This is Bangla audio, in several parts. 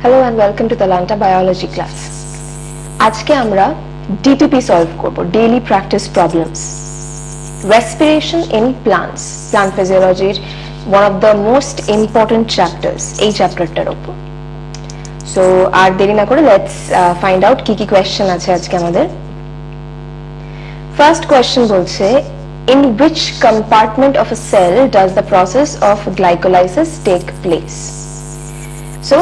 Hello and welcome to the Lanta Biology class. আজকে আমরা DPP solve করব, daily practice problems. Respiration in plants, plant physiology, one of the most important chapters, এই চ্যাপ্টারটার উপর। So আর দেরি না করে let's find out কি কি question আছে আজকে আমাদের। First question বলছে, in which compartment of a cell does the process of glycolysis take place? So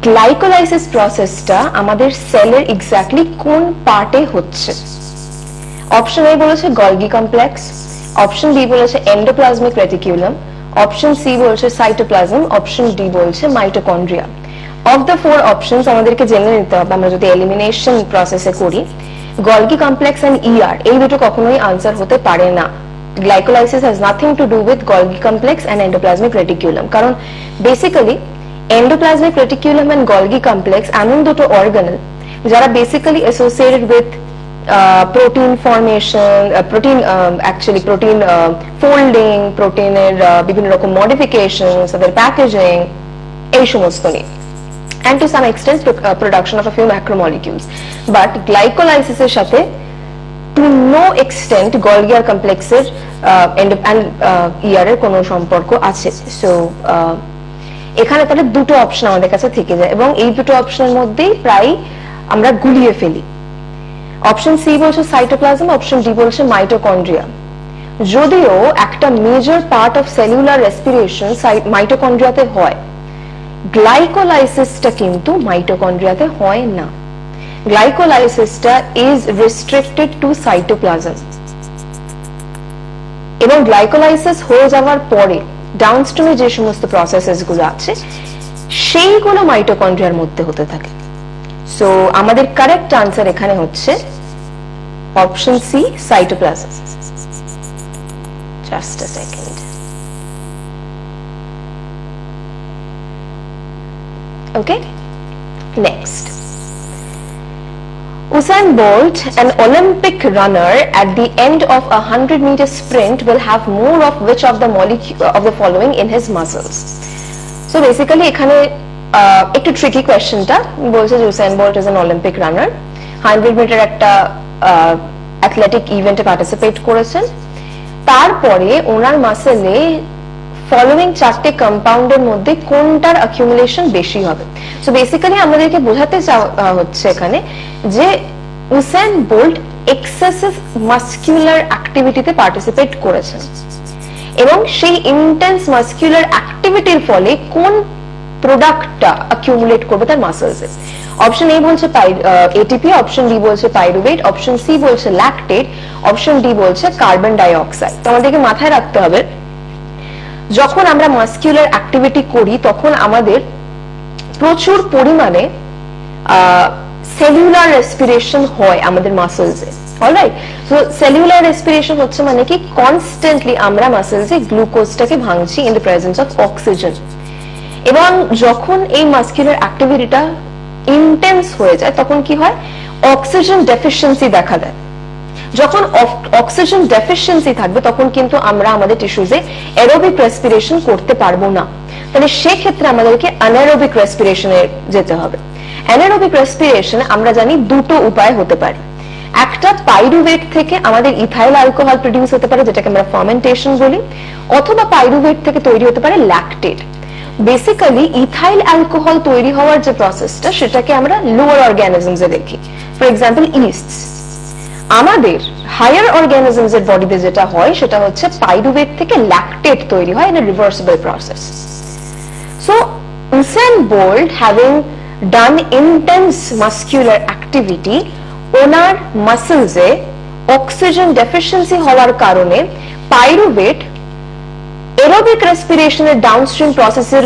glycolysis প্রসেসটা আমাদের সেলের এক্স্যাক্টলি কোন পার্টে হচ্ছে? অপশন এ বলেছে গলগি কমপ্লেক্স, অপশন বি বলেছে এন্ডোপ্লাজমিক রেটিকুলাম, অপশন সি বলছে সাইটোপ্লাজম, অপশন ডি বলছে mitochondria. Of the four options আমাদেরকে জেনে নিতে হবে, আমরা যদি এলিমিনেশন প্রসেসে করি গলগি কমপ্লেক্স এন্ড ইআর এই দুটো কখনোই আনসার হতে পারে না। Glycolysis has nothing to do with Golgi complex and endoplasmic reticulum, কারণ basically endoplasmic reticulum and Golgi complex এমন দুটো অর্গানেল যারা basically associated with protein formation, protein folding, প্রোটিনের বিভিন্ন রকম মডিফিকেশন, তাদের প্যাকেজিং, এই সমস্ত নিয়ে, and to some extent production of a few macromolecules. But glycolysis এর সাথে to no extent Golgi complexের and ER এর কোনো সম্পর্ক আছে। So এখানে তাহলে দুটো অপশন আমাদের কাছে থেকে যায় এবং এই দুটো অপশনের মধ্যেই প্রায় আমরা গুলিয়ে ফেলি। অপশন সি বলছে সাইটোপ্লাজম, অপশন ডি বলছে মাইটোকন্ড্রিয়া। যদিও একটা major part of cellular respiration মাইটোকন্ড্রিয়াতে হয়, গ্লাইকোলাইসিসটা কিন্তু মাইটোকন্ড্রিয়াতে হয় না। গ্লাইকোলাইসিসটা ইজ রেস্ট্রিক্টেড টু সাইটোপ্লাজম এবং গ্লাইকোলাইসিস হয়ে যাওয়ার পরে ডাউনস্ট্রিমে যে সমস্ত প্রসেসেস গুলো আছে সেইগুলো মাইটোকন্ড্রিয়ার মধ্যে হতে থাকে। সো আমাদের কারেক্ট আনসার এখানে হচ্ছে option C cytoplasm. Just a second. Okay, next. Usain Bolt, an Olympic runner, at the end of a 100-meter sprint will have more of which of the following in his muscles? So basically এখানে একটু ট্রিকি কোয়েশ্চেনটা বলছে যে Usain Bolt is an Olympic runner, 100 metre একটা অ্যাথলেটিক ইভেন্টে পার্টিসিপেট করেছেন, তারপরে ওনার মাসেলে ফলোইং চারটে কম্পাউন্ডের মধ্যে কোনটার অ্যাকিউমুলেশন বেশি হবে। সো বেসিক্যালি আমাদেরকে বোঝাতে চাওয়া হচ্ছে এখানে যে উসাইন বোল্ট এক্সেসিভ মাসকুলার অ্যাক্টিভিটিতে পার্টিসিপেট করেছেন এবং সেই ইন্টেন্স মাসকুলার অ্যাক্টিভিটির ফলে কোন প্রোডাক্টটা অ্যাকিউমুলেট করবে তার মাসলসে। অপশন এ বলছে এটিপি, অপশন বি বলছে পাইরুভেট, অপশন সি বলছে ল্যাকটেট, অপশন ডি বলছে কার্বন ডাই অক্সাইড। তো আমাদেরকে মাথায় রাখতে হবে যখন আমরা মাসকুলার অ্যাক্টিভিটি করি তখন আমাদের প্রচুর পরিমাণে সেলুলার রেসপিরেশন হয় আমাদের মাসলসে। অলরাইট, সো সেলুলার রেসপিরেশন হচ্ছে মানে কি কনস্ট্যান্টলি আমরা মাসলসে গ্লুকোজটাকে ভাঙছি in the presence of oxygen. এবং যখন এই মাসকুলার অ্যাক্টিভিটিটা ইন্টেন্স হয়ে যায় তখন কি হয়, অক্সিজেন ডেফিসিয়েন্সি দেখা দেয়। যখন অক্সিজেন ডেফিসিয়েন্সি থাকবে তখন কিন্তু আমরা আমাদের টিস্যুজে অ্যারোবিক রেসপিরেশন করতে পারবো না। তাহলে সেক্ষেত্রে আমাদেরকে অ্যানারোবিক রেসপিরেশনে যেতে হবে। অ্যানারোবিক রেসপিরেশন আমরা জানি দুটো উপায় হতে পারে। একটা পাইরুভেট থেকে আমাদের ইথাইল অ্যালকোহল প্রডিউস হতে পারে, যেটাকে আমরা ফার্মেন্টেশন বলি, অথবা পাইরুভেট থেকে তৈরি হতে পারে ল্যাকটেট। বেসিক্যালি ইথাইল অ্যালকোহল তৈরি হওয়ার যে প্রসেসটা সেটাকে আমরা লোয়ার অর্গানিজমসে দেখি, ফর এক্সাম্পল ইস্টস। আমাদের হায়ার অর্গানিজমস এর বডিতে যেটা হয় সেটা হচ্ছে পাইরুভেট থেকে ল্যাকটেট তৈরি হয় in a reversible process. So Usain Bolt having done intense muscular activity, ওনার মাসলসে অক্সিজেন ডেফিসিয়েন্সি হওয়ার কারণে পাইরুভেট অ্যারোবিক রেসপিরেশনের ডাউনস্ট্রিম প্রসেসের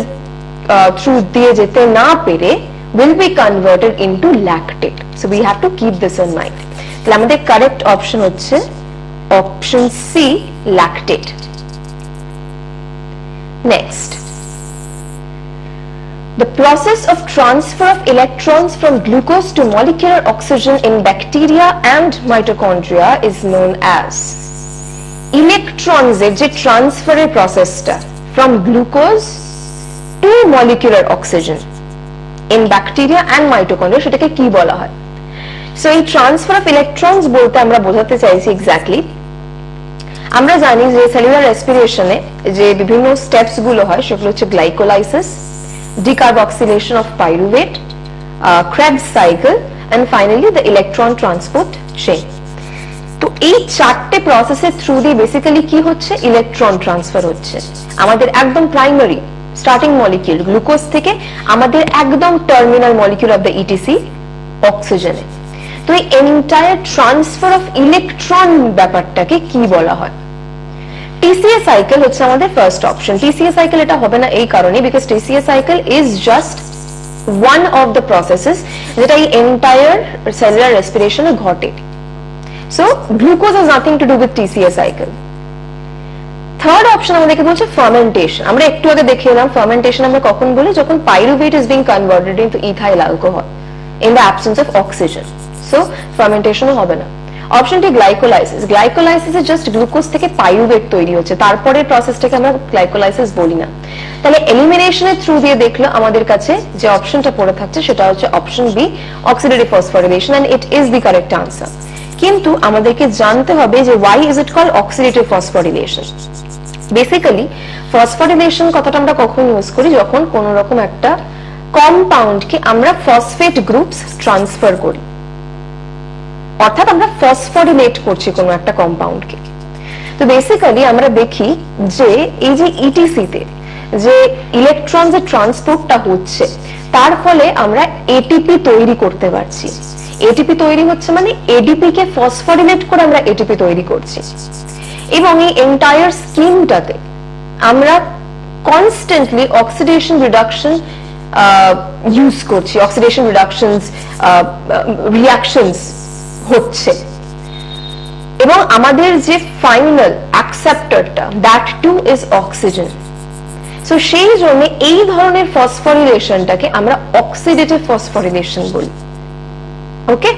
থ্রু দিয়ে যেতে না পেরে will be converted into lactate. So we have to keep this in mind. তাহলে আমাদের কারেক্ট অপশন হচ্ছে option C lactate. Next, the process of transfer of electrons from glucose to molecular oxygen in bacteria and mitochondria is known as electrons এর যে ট্রান্সফারের প্রসেসটা from glucose to molecular oxygen in bacteria and mitochondria সেটাকে কি বলা হয়? সো এই ট্রান্সফার অফ ইলেকট্রনস বলতে আমরা বোঝাতে চাইছি এক্স্যাক্টলি, আমরা জানি যে সেলুলার রেসপিরেশনে যে বিভিন্ন স্টেপস গুলো হয় সেগুলো হচ্ছে glycolysis, decarboxylation of pyruvate, Krebs cycle and finally the electron transport chain. তো এই চারটে প্রসেসের থ্রু দিয়ে বেসিক্যালি কি হচ্ছে? ইলেকট্রন ট্রান্সফার হচ্ছে আমাদের একদম প্রাইমারি স্টার্টিং মলিকিউল গ্লুকোজ থেকে আমাদের একদম terminal molecule of the etc অক্সিজেনে। তো এই এন্টায়ার ট্রান্সফার অফ ইলেকট্রন ব্যাপারটাকে কি বলা হয়? টিসিএ সাইকেল হচ্ছে আমাদের ফার্স্ট অপশন। টিসিএ সাইকেল এটা হবে না এই কারণে because TCA cycle is just one of the processes যেটা এই এন্টায়ার সেলুলার রেসপিরেশনে ঘটে। So glucose has nothing to do with TCA cycle. Third option আমাদেরকে বলছে ফার্মেন্টেশন। আমরা একটু আগে দেখে এলাম ফার্মেন্টেশন আমরা কখন বলি? যখন pyruvate is being converted into ethyl alcohol in the absence of oxygen. So ফার্মেন্টেশনও হবে না। অপশনটি গ্লাইকোলাইসিস। গ্লাইকোলাইসিসে জাস্ট গ্লুকোজ থেকে পাইরুভেট তৈরি হচ্ছে, তারপরে প্রসেসটাকে আমরা গ্লাইকোলাইসিস বলি না। তাহলে এলিমিনেশনের থ্রু দিয়ে দেখলে আমাদের কাছে যে অপশনটা পড়ে থাকছে সেটা হচ্ছে option B, oxidative phosphorylation, and it is the correct answer. কিন্তু আমাদেরকে জানতে হবে যে why is it called oxidative phosphorylation? Basically phosphorylation কথাটা আমরা কখন ইউজ করি? যখন কোন রকম একটা কম্পাউন্ডকে আমরা ফসফেট গ্রুপস ট্রান্সফার করি, অর্থাৎ আমরা ফসফোরিলেট করছি কোন একটা কম্পাউন্ডকে। তো বেসিক্যালি আমরা দেখি যে এই যে ইটিসিতে যে ইলেকট্রন যে ট্রান্সপোর্টটা হচ্ছে তার ফলে আমরা এটিপি তৈরি করতে পারছি। এটিপি তৈরি হচ্ছে মানে এডিপি কে ফসফোরিলেট করে আমরা এটিপি তৈরি করছি, এবং এই এন্টায়ার স্কিমটাতে আমরা কনস্ট্যান্টলি অক্সিডেশন রিডাকশন ইউজ করছি, অক্সিডেশন রিডাকশনস রিঅ্যাকশনস হচ্ছে, এবং আমাদের যে ফাইনাল অ্যাকসেপ্টরটা that too is oxygen. So সেই জন্য এই ধরনের ফসফোরিলেশনটাকে আমরা অক্সিডেটিভ ফসফোরিলেশন বলি। ওকে,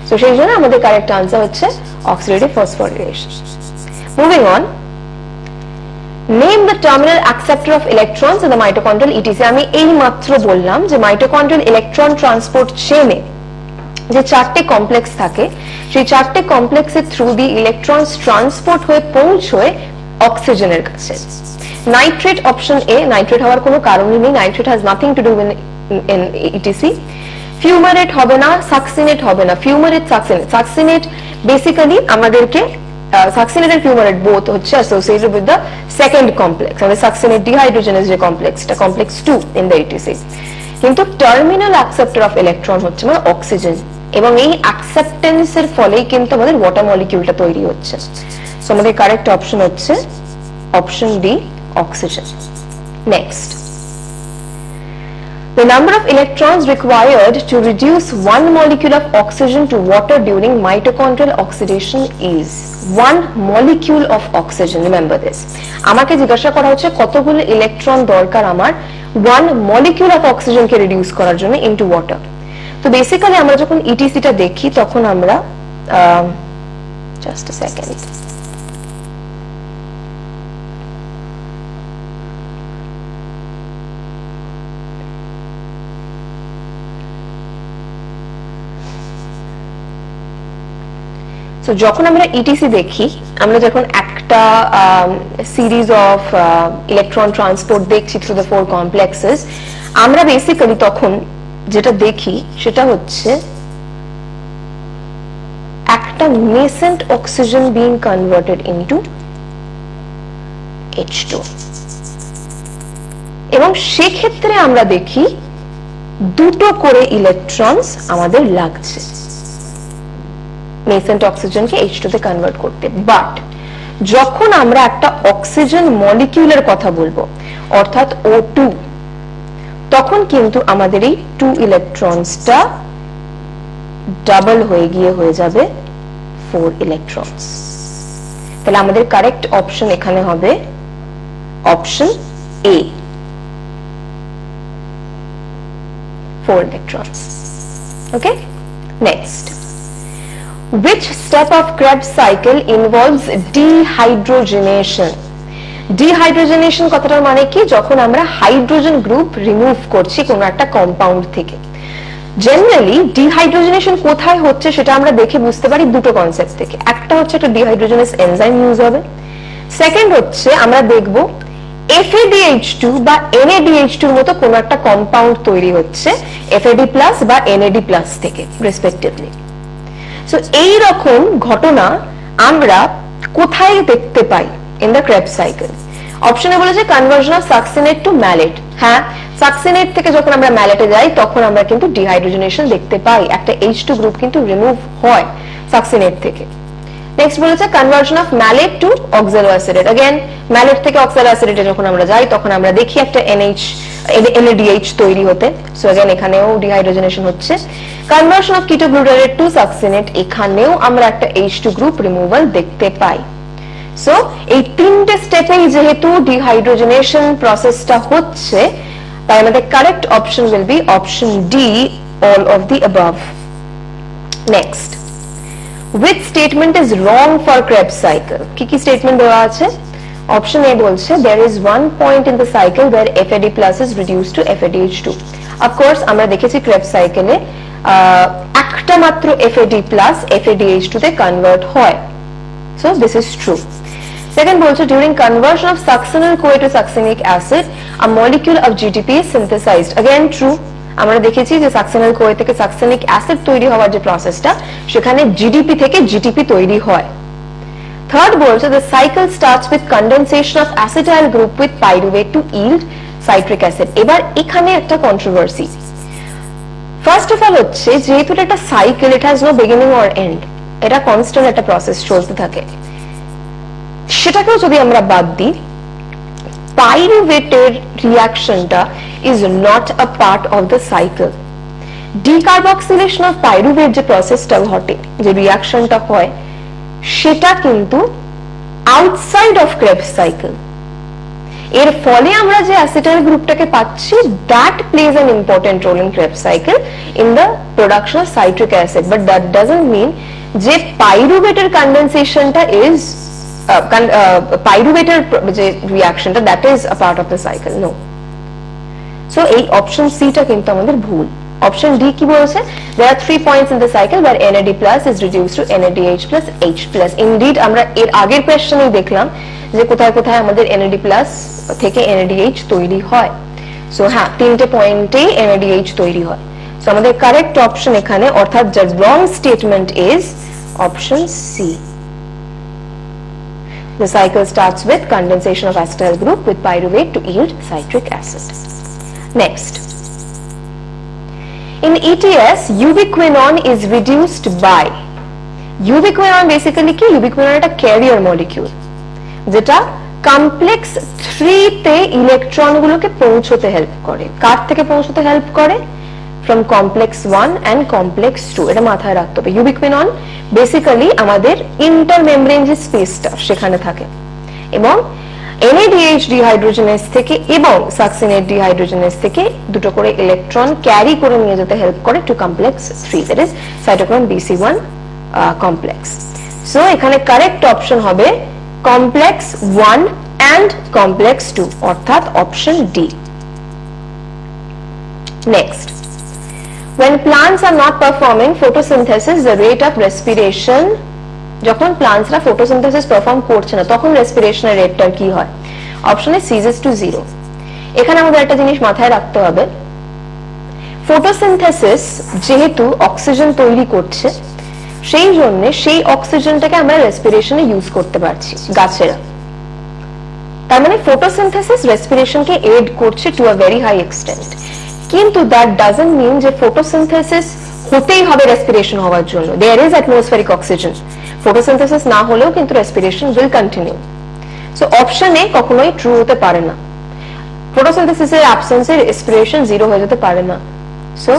সো সেই জন্য আমাদের কারেক্ট আনসার হচ্ছে oxidative phosphorylation. Moving on, name the terminal acceptor of electrons in the mitochondrial etc. আমি এই মাত্র বললাম যে মাইটোকন্ড্রিয়াল ইলেকট্রন ট্রান্সপোর্ট চেইনে যে চারটে কমপ্লেক্স থাকে সেই চারটে কমপ্লেক্সের থ্রু দিয়ে ইলেকট্রনস ট্রান্সপোর্ট হয়ে পৌঁছয় অক্সিজেনের কাছে। নাইট্রেট অপশন এ, নাইট্রেট হওয়ার কোনো কারণই নেই, nitrate has nothing to do in etc. Fumarate হবে না, সাকসিনেট হবে না। ফিউমারেট, সাকসিনেট, সাকসিনেট বেসিক্যালি আমাদেরকে সাকসিনেট এন্ড ফিউমারেট বোথ হচ্ছে associated with the second complex. আমাদের সাকসিনেট ডিহাইড্রোজেনাস যে কমপ্লেক্সটা, কমপ্লেক্স 2 ইন দ্য ইটিসি। কিন্তু টার্মিনাল অ্যাকসেপ্টর অফ ইলেকট্রন হচ্ছে মানে অক্সিজেন, এবং এই অ্যাকসেপ্টেন্সের ফলেই কিন্তু আমাদের ওয়াটার মলিকিউলটা তৈরি হচ্ছে। সো আমাদের কারেক্ট অপশন হচ্ছে option D, oxygen. Next, the number of electrons required to reduce one molecule of oxygen to water during mitochondrial oxidation is 1 molecule of oxygen. Remember this. আমাকে জিজ্ঞাসা করা হচ্ছে কতগুলো ইলেকট্রন দরকার আমার 1 molecule of oxygen K reduce করার জন্য into water. তো বেসিক্যালি আমরা যখন ইটিসিটা দেখি তখন আমরা just a second. সো যখন আমরা ইটিসি দেখি, আমরা যখন একটা সিরিজ অফ ইলেকট্রন ট্রান্সপোর্ট দেখছি থ্রু দ্য 4 কমপ্লেক্সেস, আমরা বেসিক্যালি তখন যেটা দেখি সেটা হচ্ছে একটা nascent oxygen being converted into H2, এবং সেক্ষেত্রে আমরা দেখি দুটো করে ইলেকট্রনস আমাদের লাগছে নেসেন্ট অক্সিজেনকে H2 তে কনভার্ট করতে। বাট যখন আমরা একটা অক্সিজেন মলিকিউলের কথা বলবো অর্থাৎ O2, তখন কিন্তু আমাদের এই 2 ইলেকট্রনসটা ডাবল হয়ে গিয়ে হয়ে যাবে 4 ইলেকট্রনস। তাহলে আমাদের কারেক্ট অপশন এখানে হবে option A, 4 electrons. Okay, next, which step of Krebs cycle involves dehydrogenation? Dehydrogenation কথাটার মানে কি, যখন আমরা হাইড্রোজেন গ্রুপ রিমুভ করছি কোনো একটা কম্পাউন্ড থেকে। জেনারেলি ডিহাইড্রোজেনেশন কোথায় হচ্ছে সেটা আমরা দেখে বুঝতে পারি দুটো কনসেপ্ট থেকে। একটা হচ্ছে একটা ডিহাইড্রোজেনেস এনজাইম ইউজ হবে, সেকেন্ড হচ্ছে আমরা দেখব FADH2 বা NADH2 এর মতো কোনো একটা কম্পাউন্ড তৈরি হচ্ছে FAD+ বা NAD+ থেকে রেসপেক্টিভলি। সো এই রকম ঘটনা আমরা কোথায় দেখতে পাই ইন দ্য ক্রেবস সাইকেল? অপশনে বলেছে conversion of succinate to malate. হ্যাঁ, সাকসিনেট থেকে যখন আমরা ম্যালেটে যাই তখন আমরা কিন্তু ডিহাইড্রোজেনেশন দেখতে পাই, একটা H2 গ্রুপ কিন্তু রিমুভ হয় সাকসিনেট থেকে। নেক্সট বলেছে conversion of malate to oxaloacetate. Again malate থেকে অক্সালোঅ্যাসিডেটে যখন আমরা যাই তখন আমরা দেখি একটা NADH তৈরি হতে। সো अगेन এখানেও ডিহাইড্রোজেনেশন হচ্ছে। কনভার্সন অফ কিটোগ্লুটারেট টু সাকসিনেট, এখানেও আমরা একটা H2 গ্রুপ রিমুভাল দেখতে পাই। সো এই তিনটে স্টেপেই যেহেতু ডিহাইড্রোজেনেশন প্রসেসটা হচ্ছে, তাই আমাদের correct option will be option D, all of the above. Next, which statement is wrong for Krebs cycle? কি কি স্টেটমেন্ট দেওয়া আছে? অপশন এ বলছে there is one point in the cycle where FAD+ is reduced to FADH2. of course আমরা দেখেছি Krebs সাইকেলে একটা মাত্র FAD+ FADH2 তে কনভার্ট হয়। so this is true. Second বলছে during conversion of succinyl-CoA to succinic acid a molecule of GDP is synthesized. again true, আমরা দেখেছি যে সাকসিনাল-CoA থেকে সাকসিনিক অ্যাসিড তৈরি হওয়ার যে প্রসেসটা, সেখানে জিডিপি থেকে জিটিপি তৈরি হয়। থার্ড বলছে the cycle starts with condensation of acetyl group with pyruvate to yield citric acid. এবার এখানে একটা কন্ট্রোভার্সি। ফার্স্ট অফ অল হচ্ছে যেহেতু এটা একটা cycle, it has no beginning or end, এটা কনস্ট্যান্ট একটা প্রসেস চলতে থাকে। সেটাকেও যদি আমরা বাদ দিই, পাইরুভেটের রিঅ্যাকশনটা is not a part of the cycle. Decarboxylation of pyruvate যে প্রসেসটা ঘটে, যে রিঅ্যাকশনটা হয়, সেটা কিন্তু আউটসাইড অফ Krebs সাইকেল। এর ফলে আমরা যে অ্যাসিটাইল গ্রুপটাকে পাচ্ছি, that plays an important role in Krebs cycle in the production of citric acid, but that doesn't mean যে পাইরুভেটের কনডেনসেশনটা is পাইরুভেটের যে রিঅ্যাকশনটা that is a part of the cycle. no. So এই অপশন সি টা কিন্তু আমাদের ভুল। অপশন ডি কি বলছে? there are 3 points in the cycle where NAD+ is reduced to NADH+ H+. indeed আমরা এর আগের কোশ্চেনেই দেখলাম যে কোথায় কোথায় আমাদের NAD+ থেকে NADH তৈরি হয়। সো হ্যাঁ, তিনটে পয়েন্টেই NADH তৈরি হয়। সো আমাদের কারেক্ট অপশন এখানে, অর্থাৎ the wrong statement is option C. the cycle starts with condensation of acetyl group with pyruvate to yield citric acid. Next, in ETS ubiquinone is reduced by, ubiquinone basically কি? ubiquinone একটা ক্যারিয়ার মলিকিউল যেটা কমপ্লেক্স 3 তে ইলেকট্রনগুলোকে পৌঁছতে হেল্প করে। কার থেকে পৌঁছতে হেল্প করে? from complex 1 and complex 2. এটা মাথায় রাখতে হবে। ubiquinone বেসিক্যালি আমাদের ইন্টারমেমব্রেন যে স্পেসটা সেখানে থাকে, এবং NADH ডিহাইড্রোজেনেস থেকে এবং সাকসিনেট ডিহাইড্রোজেনেস থেকে দুটো করে ইলেকট্রন ক্যারি করে নিয়ে যেতে হেল্প করে to complex 3, that is cytochrome BC1 complex. So এখানে কারেক্ট অপশন হবে কমপ্লেক্স 1 and কমপ্লেক্স 2, অর্থাৎ option D. Next, when plants are not performing photosynthesis the rate of respiration, যখন প্লান্টসরা ফটোসিনথেসিস পারফর্ম করছে না তখন রেসপিরেশনের রেটটা কি হয়? অপশনে সিজেস টু 0। এখানে আমাদের একটা জিনিস মাথায় রাখতে হবে, ফটোসিনথেসিস যেহেতু অক্সিজেন তৈরি করছে, সেই জন্য সেই অক্সিজেনটাকে আমরা রেসপিরেশনে ইউজ করতে পারছি গাছেরা। তার মানে ফটোসিনথেসিস রেসপিরেশনকে এড করছে to a very high extent. কিন্তু দ্যাট ডাজন্ট মিন যে ফটোসিনথেসিস হতেই হবে রেসপিরেশন হওয়ার জন্য। There is atmospheric oxygen, photosynthesis না হলেও কিন্তু respiration will continue. So option A কখনোই ট্রু হতে পারে না, ফটোসিনথেসিসের অ্যাবসেন্সে রেসপিরেশন 0 হয়ে যেতে পারে না। সো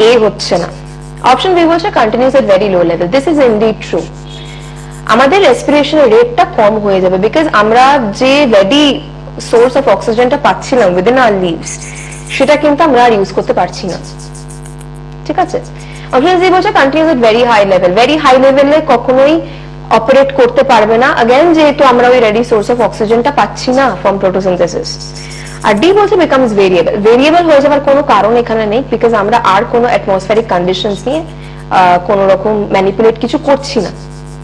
এ হচ্ছে না। অপশন বি বলছে continuous at very low level. This is indeed true. আমাদের রেসপিরেশনের রেটটা কম হয়ে যাবে বিকজ আমরা যে রেডি সোর্স অফ অক্সিজেনটা পাচ্ছিলাম উইদিন আওয়ার লিভস, সেটা কিন্তু আমরা আর ইউজ করতে পারছি না। ঠিক আছে, অপশন সি বলছে continuous at very high level. Very high লেভেলে কখনোই অপারেট করতে পারবে না, अगेन যেহেতু আমরা ওই রেডি সোর্স অফ অক্সিজেনটা পাচ্ছি না ফ্রম প্রোটোসিনথেসিস। আর ডি বলছে বিকামস ভেরিয়েবল, ভেরিয়েবল হয়ে যাওয়ার কোনো কারণ এখানে নেই, বিকজ আমরা আর কোনো অ্যাটমসফেরিক কন্ডিশনস নিয়ে কোনো রকম ম্যানিপুলেট কিছু করছি না,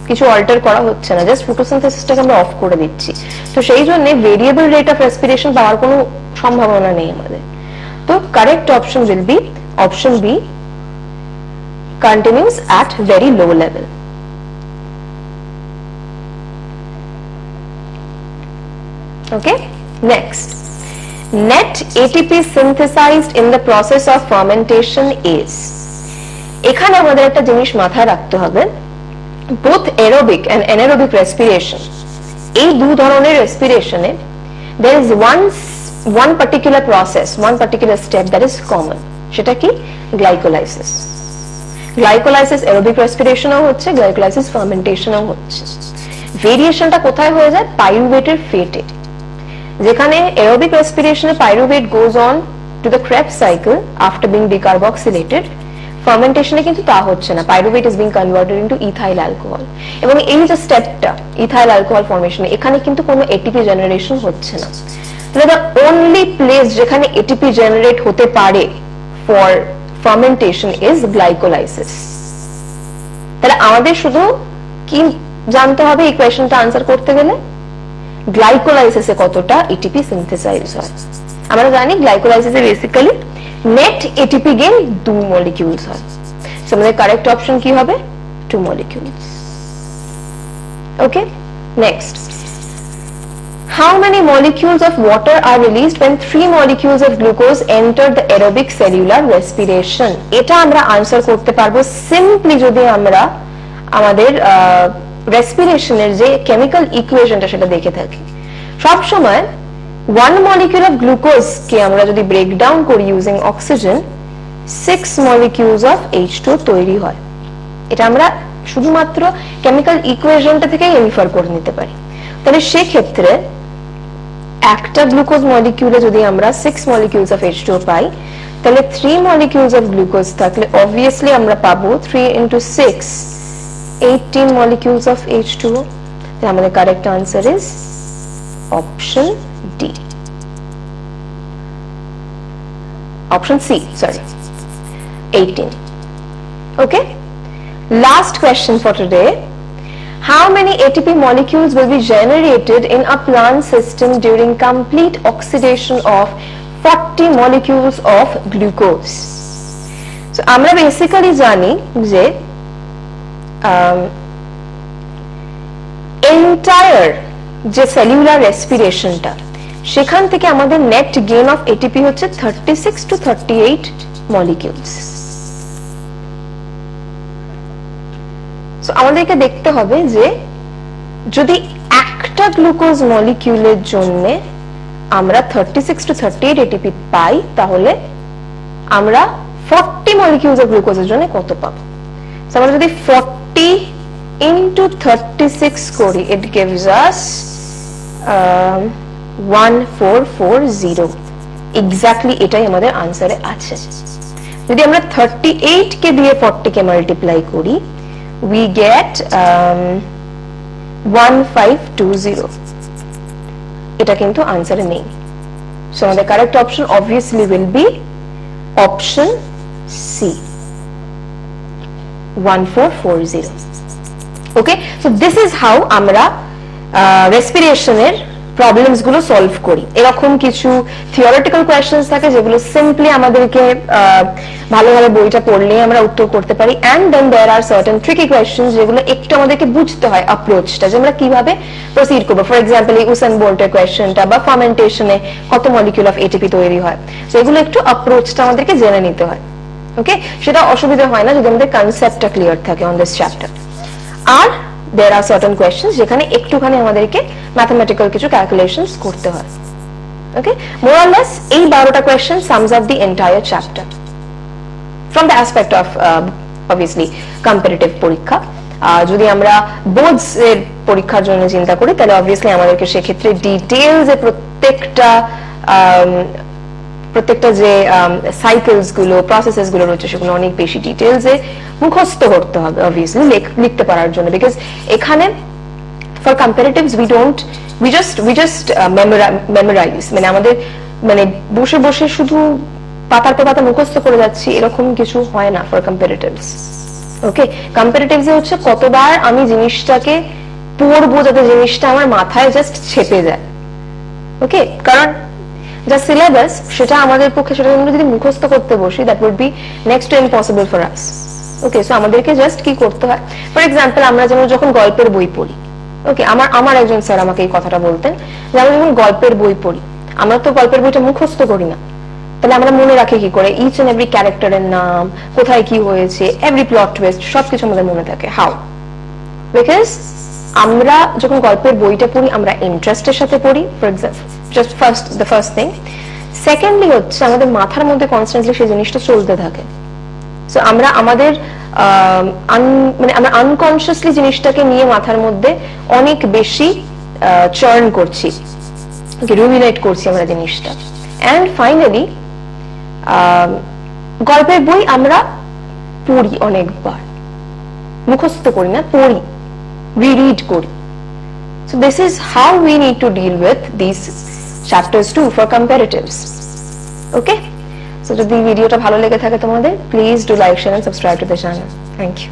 কিছু অল্টার করা হচ্ছে না, জাস্ট ফটোসিনথেসিসটাকে আমরা অফ করে দিচ্ছি। তো সেই জন্য ভেরিয়েবল রেট অফ রেসপিরেশন পাওয়ার কোনো সম্ভাবনা নেই আমাদের। তো correct option will be option B, continues at very low level. Okay, next, net ATP synthesized in the process of fermentation is, এখানে আমাদের একটা জিনিস মাথায় রাখতে হবে, both aerobic and anaerobic respiration, এই দুই ধরনের রেসপিরেশনে there is one particular process, one particular step that is common, সেটা কি? গ্লাইকোলাইসিস। গ্লাইকোলাইসিস এরোবিক রেসপিরেশনও হচ্ছে, গ্লাইকোলাইসিস ফার্মেন্টেশনও হচ্ছে। ভেরিয়েশনটা কোথায় হয়ে যায়? পাইরুভেটের ফেটে। যেখানে এরোবিক রেসপিরেশনে pyruvate goes on to the Krebs cycle after being decarboxylated, ফার্মেন্টেশনে কিন্তু তা হচ্ছে না, pyruvate is being converted into ethyl alcohol. এবং এই যে স্টেপটা ইথাইল অ্যালকোহল ফর্মেশন, এখানে কিন্তু কোনো এটিপি জেনারেশন হচ্ছে না। তাহলে দ্য অনলি প্লেস যেখানে এটিপি জেনারেট হতে পারে ফর fermentation is glycolysis. তাহলে আমাদের শুধু কি জানতে হবে এই কোয়েশ্চনটা আনসার করতে গেলে? গ্লাইকোলাইসিসে কতটা এটিপি সিনথেসাইজ হয়। আমরা জানি গ্লাইকোলাইসিসে basically net ATP gain 2 molecules হয়। সো আমাদের কারেক্ট অপশন কি হবে? 2 molecules. Okay, next, how many molecules of water are released when 3 molecules of glucose enter the aerobic cellular respiration? এটা আমরা আনসার করতে পারবো সিম্পলি যদি আমরা আমাদের রেসপিরেশনের যে কেমিক্যাল ইকুয়েশনটা সেটা দেখে থাকি। সব সময় 1 molecule of glucose কে আমরা যদি ব্রেক ডাউন করি using oxygen, 6 molecules of H2 তৈরি হয়। এটা আমরা শুধুমাত্র কেমিক্যাল ইকুয়েশনটা থেকেই ইনফার করে নিতে পারি। তাহলে সেই ক্ষেত্রে একটা গ্লুকোজ মলিকিউলে যদি আমরা 6 molecules of H2 পাই, তাহলে 3 molecules of glucose থাকলে obviously আমরা পাবো 3 into 6 18 molecules of H2O. তাহলে আমাদের correct answer is option D, option C, sorry, 18. Okay, last question for today. How many ATP molecules will be generated in a plant system during complete oxidation of 40 molecules of glucose? So আমরা বেসিক্যালি জানি যে এন্টায়ার যে সেলুলার রেসপিরেশনটা, সেখান থেকে আমাদের নেট গেইন অফ এটিপি হচ্ছে 36 to 38 molecules. আমাদেরকে দেখতে হবে যে যদি একটা গ্লুকোজ মলিকিউলের জন্য আমরা 36 to 38 এটিপি পাই, তাহলে আমরা 40 মলিকিউলস অফ গ্লুকোজের জন্য কত পাবো? আমরা যদি 40 into 36 করি, it gives us 1440. এক্স্যাক্টলি এটাই আমাদের আনসারে আছে। যদি আমরা 38 কে দিয়ে 40 কে মাল্টিপ্লাই করি, we get 1520. এটা কিন্তু আনসারে নেই। সো আমাদের correct option obviously will be option C, 1440. Okay, so this is how আমরা রেসপিরেশনের প্রবলেমস গুলো সলভ করি। এরকম কিছু থিওরিটিক্যাল কোয়েশ্চেন্স থাকে যেগুলো সিম্পলি আমাদেরকে ভালোভাবে বইটা পড়লে আমরা উত্তর করতে পারি, and then there are certain tricky questions যেগুলো একটু আমাদেরকে বুঝতে হয় অ্যাপ্রোচটা, যে আমরা কিভাবে প্রসিড করবো। ফর এক্সাম্পল এই উসেন বোল্টের কোয়েশ্চেনটা বা ফার্মেন্টেশনে কত মলিকিউল অফ এটিপি তৈরি হয়, তো এগুলো একটু অ্যাপ্রোচটা আমাদেরকে জেনে নিতে হয়। ওকে, সেটা অসুবিধা হয় না যদি আমাদের কনসেপ্টটা ক্লিয়ার থাকে অন দিস চ্যাপ্টার। আর there are certain questions যেখানে একটুখানি আমাদেরকে ম্যাথমেটিক্যাল কিছু ক্যালকুলেশনস করতে হয়। ওকে, more or less এই 12টা question sums up the entire chapter from the aspect of obviously competitive পরীক্ষা। যদি আমরা বোর্ডস এর পরীক্ষার জন্য চিন্তা করি, তাহলে obviously আমাদেরকে সেক্ষেত্রে ডিটেইলস এ প্রত্যেকটা প্রত্যেকটা যে সাইকেলস গুলো প্রসেসেস গুলো রয়েছে সেগুলো অনেক বেশি ডিটেইলসে মুখস্থ করতে হবে অবভিয়াসলি লিখতে পারার জন্য, বিকজ এখানে ফর কম্পারেটিভস we just memorize, মানে আমাদের মানে বসে বসে শুধু পাতার পর পাতা মুখস্থ করে যাচ্ছি এরকম কিছু হয় না ফর কম্পারেটিভস। ওকে, কম্পারেটিভস এ হচ্ছে কতবার আমি জিনিসটাকে পড়বো যাতে জিনিসটা আমার মাথায় জাস্ট ছেপে যায়। ওকে, কারণ যা সিলেবাস সেটা আমাদের পক্ষে সেটা আমরা যদি মুখস্থ করতে বসি that would be next to impossible for us. Okay, so আমাদেরকে জাস্ট কি করতে হয়, ফর এক্সাম্পল আমরা যেমন যখন গল্পের বই পড়ি, ওকে, আমার একজন স্যার আমাকে এই কথাটা বলতেন যে আমরা যখন গল্পের বই পড়ি আমরা তো গল্পের বইটা মুখস্থ করি না, তাহলে আমরা মনে রাখি কি করে ইচ এন্ড এভরি ক্যারেক্টারের নাম, কোথায় কি হয়েছে, এভরি প্লট টুইস্ট সবকিছু আমাদের মনে থাকে। হাউ? বিকজ আমরা যখন গল্পের বইটা পড়ি আমরা ইন্টারেস্টের সাথে পড়ি, for example just the first thing. Secondly হচ্ছে আমাদের মাথার মধ্যে কনস্ট্যান্টলি সেই জিনিসটা চলতে থাকে। সো আমরা আমাদের মানে আমরা আনকনসিয়াসলি জিনিসটাকে নিয়ে মাথার মধ্যে অনেক বেশি চার্ন করছি, রুমিনেট করছি আমরা জিনিসটা। এন্ড ফাইনালি গল্পের বই আমরা পড়ি অনেকবার, মুখস্থ করি না, পড়ি, রিড করি। So this is how we need to deal with these chapters too for comparatives. Okay? So যদি ভিডিওটা ভালো লেগে থাকে তোমাদের, please do like, share and subscribe to the channel. Thank you.